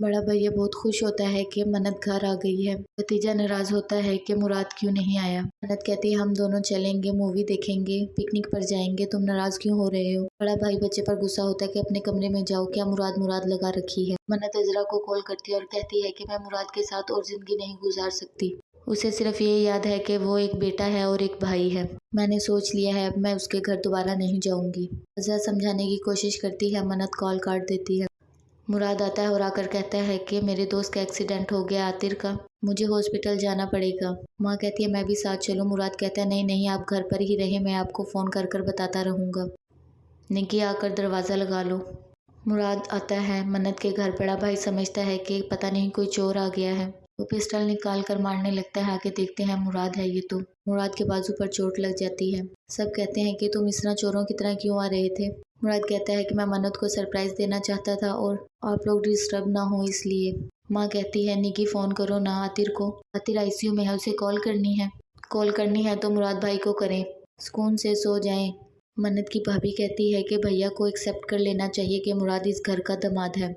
बड़ा भैया बहुत खुश होता है कि मन्नत घर आ गई है। भतीजा नाराज होता है कि मुराद क्यों नहीं आया। मन्नत कहती है हम दोनों चलेंगे, मूवी देखेंगे, पिकनिक पर जाएंगे, तुम नाराज क्यों हो रहे हो। बड़ा भाई बच्चे पर गुस्सा होता है कि अपने कमरे में जाओ, क्या मुराद मुराद लगा रखी है। मन्नत अजरा को कॉल करती है और कहती है कि मैं मुराद के साथ और जिंदगी नहीं गुजार सकती। उसे सिर्फ ये याद है कि वो एक बेटा है और एक भाई है। मैंने सोच लिया है अब मैं उसके घर दोबारा नहीं जाऊंगी। अजरा समझाने की कोशिश करती है, मन्नत कॉल काट देती है। मुराद आता है और आकर कहता है कि मेरे दोस्त का एक्सीडेंट हो गया आतिर का, मुझे हॉस्पिटल जाना पड़ेगा। माँ कहती है मैं भी साथ चलूं। मुराद कहता है नहीं नहीं, आप घर पर ही रहे, मैं आपको फ़ोन कर कर बताता रहूँगा। निकी आकर दरवाज़ा लगा लो। मुराद आता है मन्नत के घर। बड़ा भाई समझता है कि पता नहीं कोई चोर आ गया है। वो पिस्टल निकाल कर मारने लगता है। आके देखते हैं मुराद है ये तो। मुराद के बाजू पर चोट लग जाती है। सब कहते हैं कि तुम इस तरह चोरों की तरह क्यों आ रहे थे। मुराद कहता है कि मैं मन्नत को सरप्राइज देना चाहता था और आप लोग डिस्टर्ब ना हो इसलिए। माँ कहती है निकी फ़ोन करो ना आतिर को, आतिर आईसीयू में है, उसे कॉल करनी है। कॉल करनी है तो मुराद भाई को करें, सुकून से सो जाएं। मन्नत की भाभी कहती है कि भैया को एक्सेप्ट कर लेना चाहिए कि मुराद इस घर का दामाद है।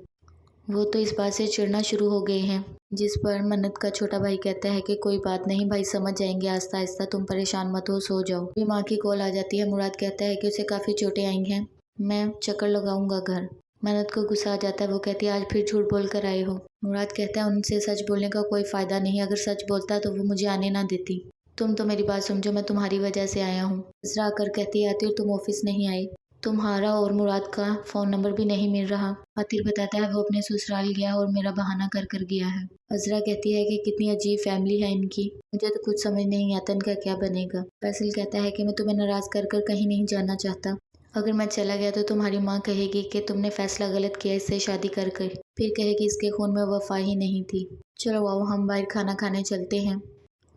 वो तो इस बात से चिढ़ना शुरू हो गए हैं। जिस पर मन्नत का छोटा भाई कहता है कि कोई बात नहीं भाई, समझ जाएंगे आहिस्ता आहिस्ता, तुम परेशान मत हो, सो जाओ। फिर माँ की कॉल आ जाती है। मुराद कहता है कि उसे काफ़ी चोटें आई हैं, मैं चक्कर लगाऊंगा घर। मन्नत को गुस्सा आ जाता है। वो कहती है आज फिर झूठ बोल कर आए हो। मुराद कहता है उनसे सच बोलने का कोई फ़ायदा नहीं, अगर सच बोलता तो वो मुझे आने ना देती। तुम तो मेरी बात समझो, मैं तुम्हारी वजह से आया हूँ। अजरा आकर कहती है आतिर तुम ऑफिस नहीं आए, तुम्हारा और मुराद का फ़ोन नंबर भी नहीं मिल रहा। आतिर बताता है वो अपने ससुराल गया और मेरा बहाना कर कर गया है। अजरा कहती है कि कितनी अजीब फैमिली है इनकी, मुझे तो कुछ समझ नहीं आता इनका क्या बनेगा। फैसल कहता है कि मैं तुम्हें नाराज़ कर कर कहीं नहीं जाना चाहता, अगर मैं चला गया तो तुम्हारी माँ कहेगी कि तुमने फैसला गलत किया इससे शादी कर कर, फिर कहेगी इसके खून में वफा ही नहीं थी। चलो आओ हम बाहर खाना खाने चलते हैं,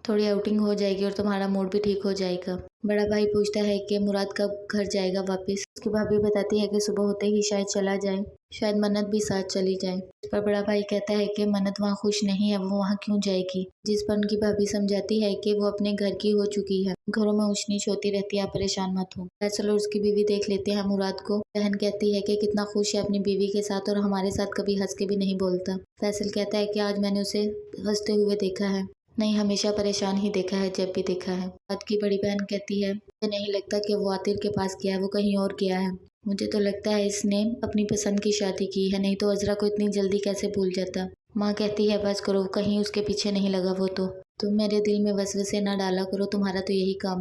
थोड़ी आउटिंग हो जाएगी और तुम्हारा मूड भी ठीक हो जाएगा। बड़ा भाई पूछता है कि मुराद कब घर जाएगा वापस। उसकी भाभी बताती है कि सुबह होते ही शायद चला जाए, शायद मन्नत भी साथ चली जाए। इस पर बड़ा भाई कहता है कि मन्नत वहाँ खुश नहीं है, वो वहाँ क्यों जाएगी। जिस पर उनकी भाभी समझाती है कि वो अपने घर की हो चुकी है, घरों में ऊंच नीच होती रहती है, आप परेशान मत हो। फैसल और उसकी बीवी देख लेते हैं मुराद को। बहन कहती है कि कितना खुश है अपनी बीवी के साथ और हमारे साथ कभी हंस के भी नहीं बोलता। फैसल कहता है कि आज मैंने उसे हंसते हुए देखा है, नहीं हमेशा परेशान ही देखा है जब भी देखा है। मुराद की बड़ी बहन कहती है मुझे नहीं लगता कि वो आतिर के पास गया है, वो कहीं और गया है। मुझे तो लगता है इसने अपनी पसंद की शादी की है, नहीं तो अजरा को इतनी जल्दी कैसे भूल जाता। माँ कहती है बस करो, कहीं उसके पीछे नहीं लगा वो तो। तुम मेरे दिल में वसवसे ना डाला करो, तुम्हारा तो यही काम है।